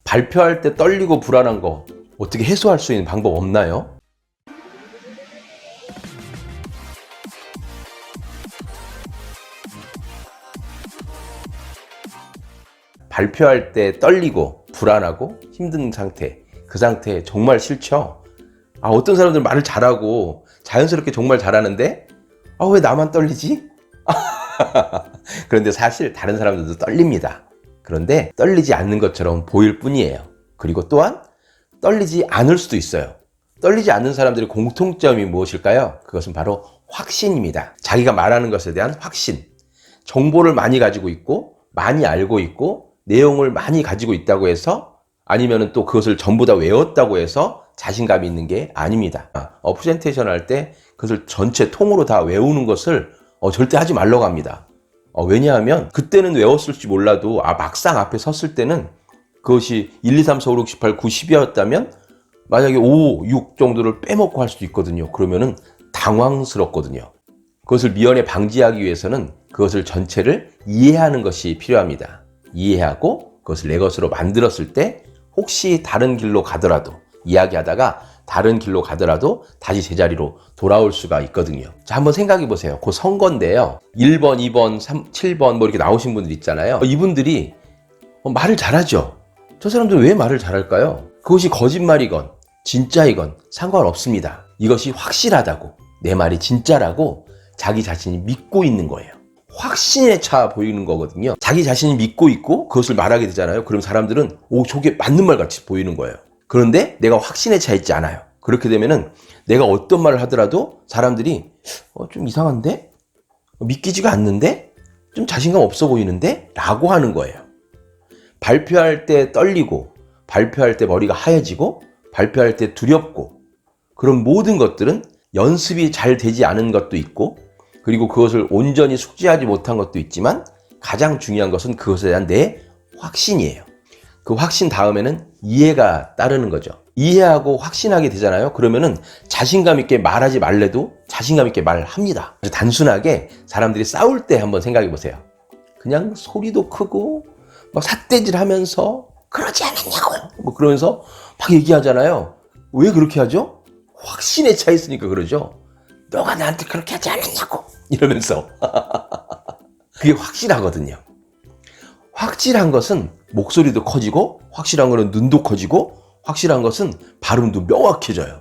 발표할 때 떨리고 불안한 거 어떻게 해소할 수 있는 방법 없나요? 발표할 때 떨리고 불안하고 힘든 상태, 그 상태 정말 싫죠? 어떤 사람들은 말을 잘하고 자연스럽게 정말 잘하는데 왜 나만 떨리지? 그런데 사실 다른 사람들도 떨립니다. 그런데 떨리지 않는 것처럼 보일 뿐이에요. 그리고 또한 떨리지 않을 수도 있어요. 떨리지 않는 사람들의 공통점이 무엇일까요? 그것은 바로 확신입니다. 자기가 말하는 것에 대한 확신. 정보를 많이 가지고 있고 많이 알고 있고 내용을 많이 가지고 있다고 해서 아니면 또 그것을 전부 다 외웠다고 해서 자신감이 있는 게 아닙니다. 프레젠테이션 할 때 그것을 전체 통으로 다 외우는 것을 절대 하지 말라고 합니다. 왜냐하면 그때는 외웠을지 몰라도 막상 앞에 섰을 때는 그것이 1, 2, 3, 4, 5, 6, 7, 8, 9, 10이었다면 만약에 5, 6 정도를 빼먹고 할 수도 있거든요. 그러면은 당황스럽거든요. 그것을 미연에 방지하기 위해서는 그것을 전체를 이해하는 것이 필요합니다. 이해하고 그것을 내 것으로 만들었을 때 혹시 다른 길로 가더라도 이야기하다가 다른 길로 가더라도 다시 제자리로 돌아올 수가 있거든요. 자, 한번 생각해 보세요. 그 선거인데요. 1번, 2번, 7번 뭐 이렇게 나오신 분들 있잖아요. 이분들이 말을 잘하죠. 저 사람들은 왜 말을 잘할까요? 그것이 거짓말이건 진짜이건 상관없습니다. 이것이 확실하다고, 내 말이 진짜라고 자기 자신이 믿고 있는 거예요. 확신에 차 보이는 거거든요. 자기 자신이 믿고 있고 그것을 말하게 되잖아요. 그럼 사람들은 저게 맞는 말 같이 보이는 거예요. 그런데 내가 확신에 차 있지 않아요. 그렇게 되면은 내가 어떤 말을 하더라도 사람들이 좀 이상한데? 믿기지가 않는데? 좀 자신감 없어 보이는데? 라고 하는 거예요. 발표할 때 떨리고 발표할 때 머리가 하얘지고 발표할 때 두렵고 그런 모든 것들은 연습이 잘 되지 않은 것도 있고 그리고 그것을 온전히 숙지하지 못한 것도 있지만 가장 중요한 것은 그것에 대한 내 확신이에요. 그 확신 다음에는 이해가 따르는 거죠. 이해하고 확신하게 되잖아요. 그러면은 자신감 있게 말하지 말래도 자신감 있게 말합니다. 단순하게 사람들이 싸울 때 한번 생각해 보세요. 그냥 소리도 크고 막 삿대질 하면서 그러지 않았냐고요. 뭐 그러면서 막 얘기하잖아요. 왜 그렇게 하죠? 확신에 차 있으니까 그러죠. 너가 나한테 그렇게 하지 않았냐고 이러면서 그게 확실하거든요. 확실한 것은 목소리도 커지고 확실한 것은 눈도 커지고 확실한 것은 발음도 명확해져요.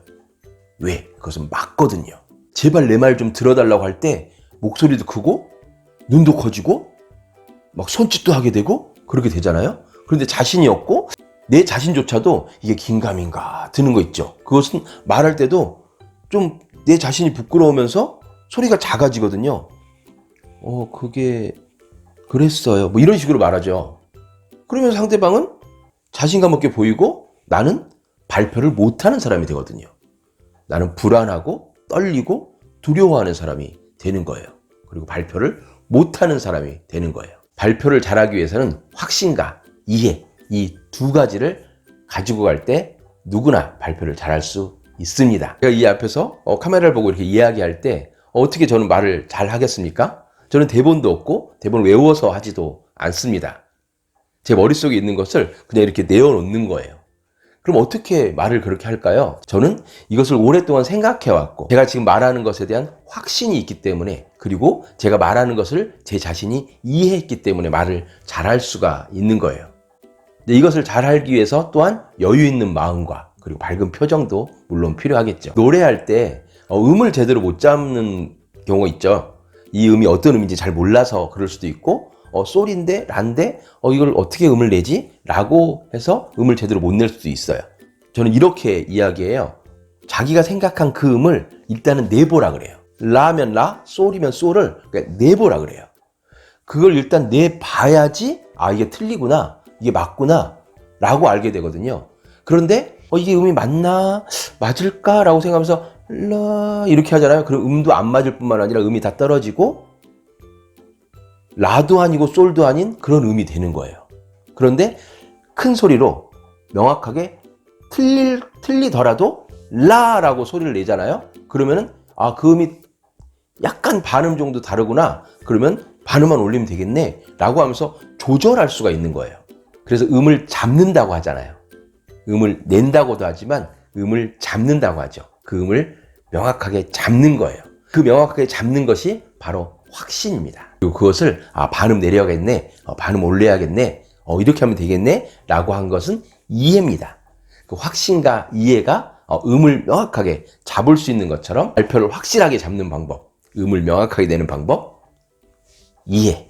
왜? 그것은 맞거든요. 제발 내 말 좀 들어달라고 할 때 목소리도 크고 눈도 커지고 막 손짓도 하게 되고 그렇게 되잖아요. 그런데 자신이 없고 내 자신조차도 이게 긴가민가 드는 거 있죠. 그것은 말할 때도 좀 내 자신이 부끄러우면서 소리가 작아지거든요. 그게 그랬어요. 뭐 이런 식으로 말하죠. 그러면 상대방은 자신감 없게 보이고 나는 발표를 못하는 사람이 되거든요. 나는 불안하고 떨리고 두려워하는 사람이 되는 거예요. 그리고 발표를 못하는 사람이 되는 거예요. 발표를 잘하기 위해서는 확신과 이해, 이 두 가지를 가지고 갈 때 누구나 발표를 잘할 수 있습니다. 제가 이 앞에서 카메라를 보고 이렇게 이야기할 때 어떻게 저는 말을 잘 하겠습니까? 저는 대본도 없고 대본을 외워서 하지도 않습니다. 제 머릿속에 있는 것을 그냥 이렇게 내어놓는 거예요. 그럼 어떻게 말을 그렇게 할까요? 저는 이것을 오랫동안 생각해왔고 제가 지금 말하는 것에 대한 확신이 있기 때문에 그리고 제가 말하는 것을 제 자신이 이해했기 때문에 말을 잘할 수가 있는 거예요. 이것을 잘 알기 위해서 또한 여유 있는 마음과 그리고 밝은 표정도 물론 필요하겠죠. 노래할 때 음을 제대로 못 잡는 경우가 있죠. 이 음이 어떤 음인지 잘 몰라서 그럴 수도 있고 솔인데 라인데 이걸 어떻게 음을 내지? 라고 해서 음을 제대로 못 낼 수도 있어요. 저는 이렇게 이야기해요. 자기가 생각한 그 음을 일단은 내보라 그래요. 라면 라, 솔이면 솔을 내보라 그래요. 그걸 일단 내봐야지 이게 틀리구나, 이게 맞구나 라고 알게 되거든요. 그런데 이게 음이 맞나? 맞을까? 라고 생각하면서 라 이렇게 하잖아요. 그럼 음도 안 맞을 뿐만 아니라 음이 다 떨어지고 라도 아니고 솔도 아닌 그런 음이 되는 거예요. 그런데 큰 소리로 명확하게 틀리더라도 라라고 소리를 내잖아요. 그러면은 그 음이 약간 반음 정도 다르구나. 그러면 반음만 올리면 되겠네 라고 하면서 조절할 수가 있는 거예요. 그래서 음을 잡는다고 하잖아요. 음을 낸다고도 하지만 음을 잡는다고 하죠. 그 음을 명확하게 잡는 거예요. 그 명확하게 잡는 것이 바로 확신입니다. 그리고 그것을 반음 내려야겠네, 반음 올려야겠네, 이렇게 하면 되겠네 라고 한 것은 이해입니다. 그 확신과 이해가 음을 명확하게 잡을 수 있는 것처럼 발표를 확실하게 잡는 방법, 음을 명확하게 내는 방법, 이해,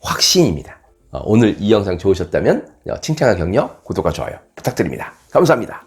확신입니다. 오늘 이 영상 좋으셨다면 칭찬과 격려, 구독과 좋아요 부탁드립니다. 감사합니다.